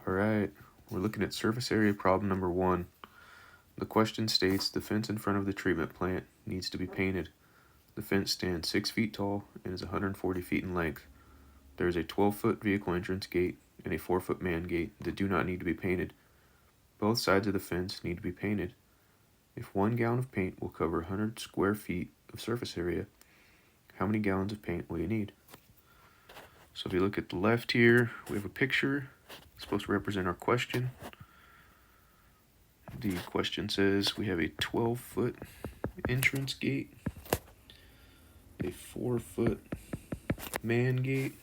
Alright, we're looking at surface area problem number 1. The question states the fence in front of the treatment plant needs to be painted. The fence stands 6 feet tall and is 140 feet in length. There is a 12-foot vehicle entrance gate and a 4-foot man gate that do not need to be painted. Both sides of the fence need to be painted. If 1 gallon of paint will cover 100 square feet of surface area, how many gallons of paint will you need? So if you look at the left here, we have a picture. It's supposed to represent our question. The question says we have a 12-foot entrance gate, a 4-foot man gate,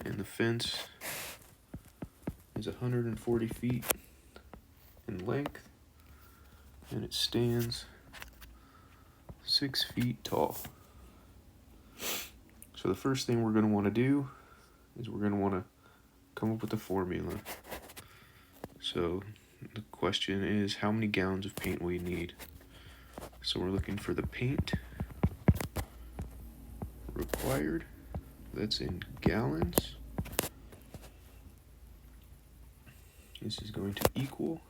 and the fence is 140 feet in length, and it stands 6 feet tall. So the first thing we're going to want to do is we're going to want to come up with a formula. So the question is, how many gallons of paint will you need? So we're looking for the paint required. That's in gallons. This is going to equal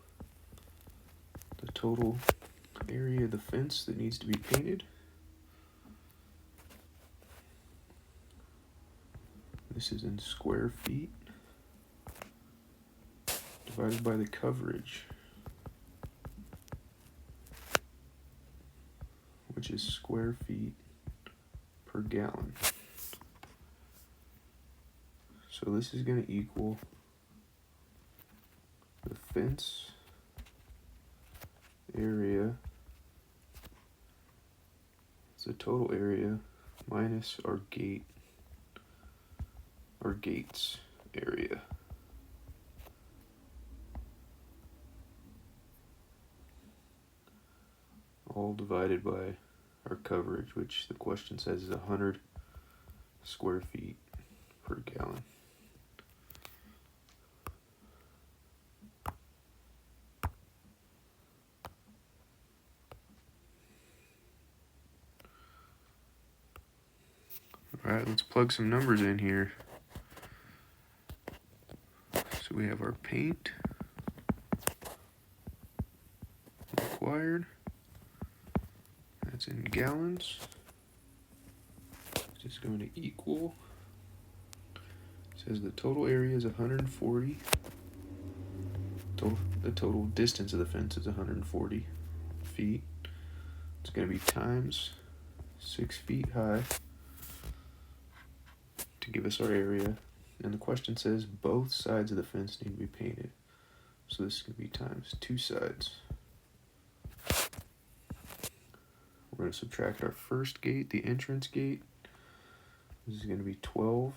the total area of the fence that needs to be painted. This is in square feet divided by the coverage, which is square feet per gallon. So this is going to equal the fence area, it's the total area, minus our gates area. All divided by our coverage, which the question says is 100 square feet per gallon. Alright, let's plug some numbers in here. So we have our paint required. That's in gallons. It's just going to equal. It says the total area is 140. The total distance of the fence is 140 feet. It's going to be times 6 feet high to give us our area. And the question says both sides of the fence need to be painted. So this is going to be times 2 sides. We're going to subtract our first gate, the entrance gate. This is going to be 12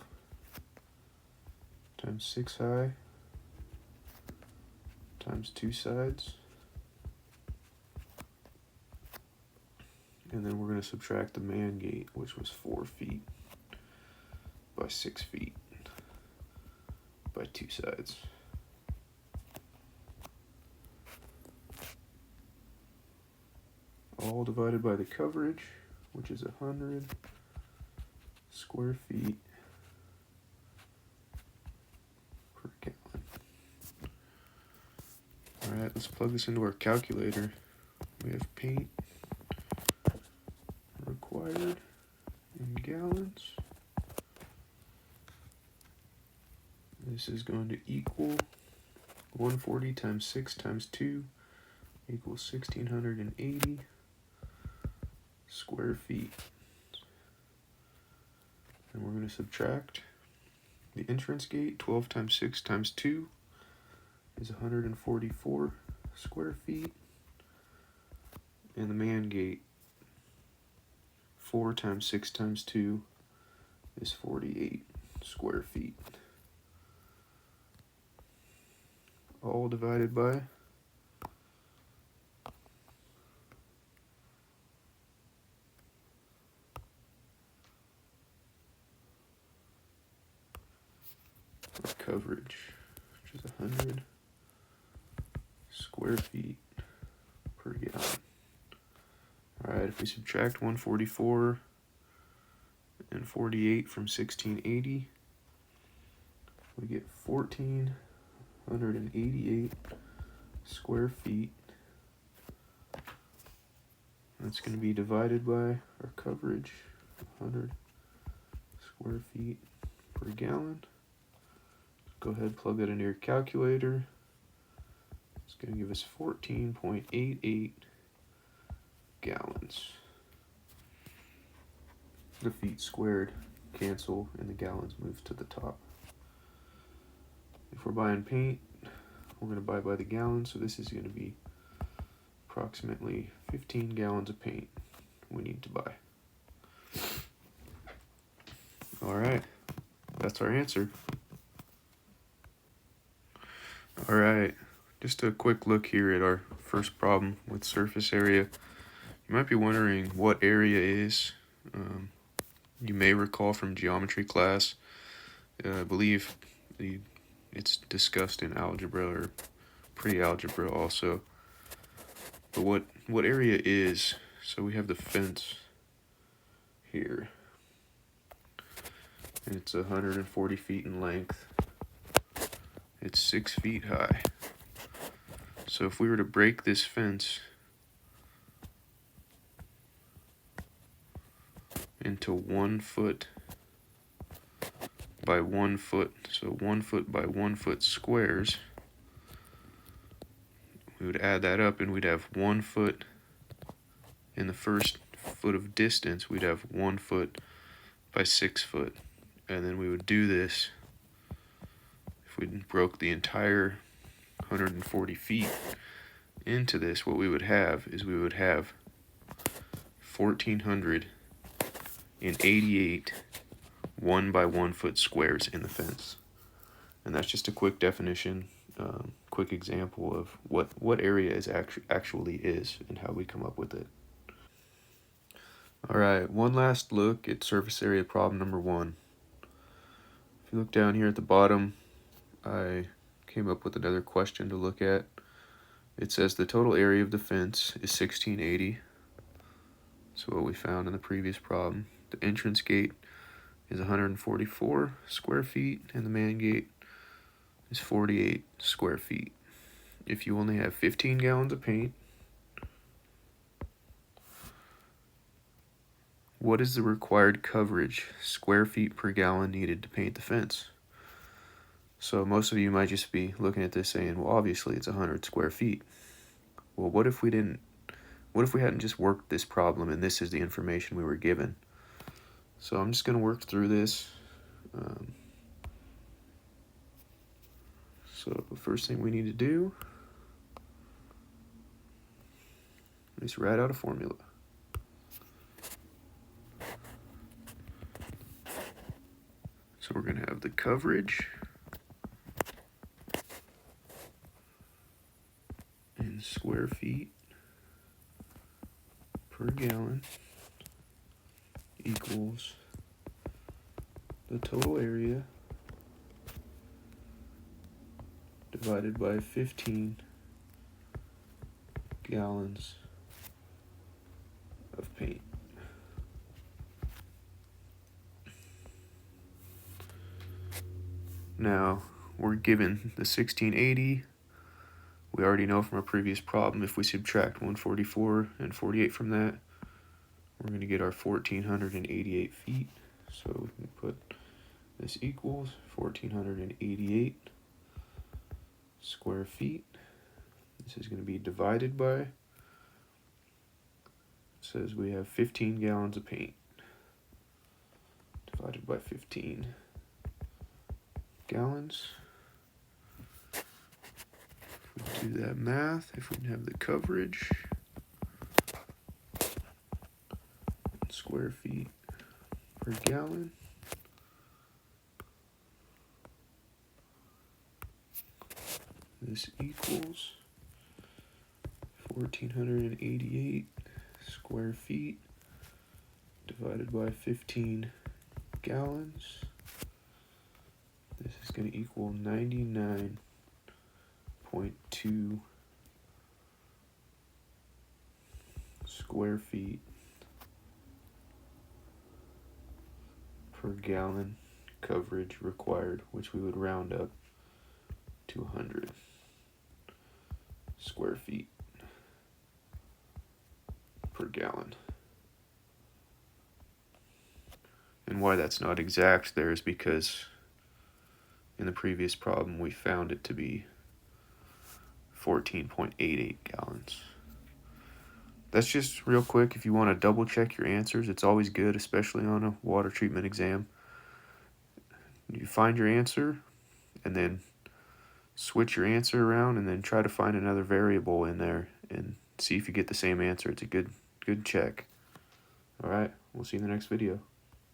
times 6 high times 2 sides. And then we're going to subtract the man gate, which was 4 feet by 6 feet by 2 sides. All divided by the coverage, which is 100 square feet per gallon. Alright, let's plug this into our calculator. We have paint required in gallons. This is going to equal 140 times 6 times 2 equals 1,680 square feet. And we're going to subtract the entrance gate. 12 times 6 times 2 is 144 square feet. And the man gate, 4 times 6 times 2 is 48 square feet. All divided by our coverage, which is 100 square feet per gallon. Alright, if we subtract 144 and 48 from 1680, we get 14 188 square feet. That's going to be divided by our coverage, 100 square feet per gallon. Go ahead, plug that into your calculator. It's going to give us 14.88 gallons. The feet squared cancel and the gallons move to the top. If we're buying paint, we're going to buy by the gallon, so this is going to be approximately 15 gallons of paint we need to buy. Alright, that's our answer. Alright, just a quick look here at our first problem with surface area. You might be wondering what area is. You may recall from geometry class, I believe it's discussed in algebra or pre-algebra also. But what area is, so we have the fence here, and it's 140 feet in length. It's 6 feet high. So if we were to break this fence into 1 foot by 1 foot, so 1 foot by 1 foot squares, we would add that up and we'd have 1 foot in the first foot of distance, we'd have 1 foot by 6 foot. And then we would do this if we broke the entire 140 feet into this. What we would have is we would have 1,488 1 by 1 foot squares in the fence. And that's just a quick definition, quick example of what area is actually is and how we come up with it. Alright, one last look at surface area problem number 1. If you look down here at the bottom, I came up with another question to look at. It says the total area of the fence is 1680. That's what we found in the previous problem. The entrance gate is 144 square feet and the man gate is 48 square feet. If you only have 15 gallons of paint, what is the required coverage, square feet per gallon needed to paint the fence? So most of you might just be looking at this saying, well, obviously it's 100 square feet. Well, what if we hadn't just worked this problem and this is the information we were given? So I'm just going to work through this. So the first thing we need to do is write out a formula. So we're going to have the coverage in square feet per gallon equals the total area divided by 15 gallons of paint. Now, we're given the 1680. We already know from our previous problem, if we subtract 144 and 48 from that, we're going to get our 1,488 feet. So we can put this equals 1,488 square feet. This is going to be divided by, it says we have 15 gallons of paint. Divided by 15 gallons. If we do that math, if we have the coverage, square feet per gallon, this equals 1,488 square feet divided by 15 gallons. This is going to equal 99.2 square feet per gallon coverage required, which we would round up to 100 square feet per gallon. And why that's not exact there is because in the previous problem we found it to be 14.88 gallons. That's just real quick. If you want to double check your answers, it's always good, especially on a water treatment exam. You find your answer and then switch your answer around and then try to find another variable in there and see if you get the same answer. It's a good check. All right, we'll see you in the next video.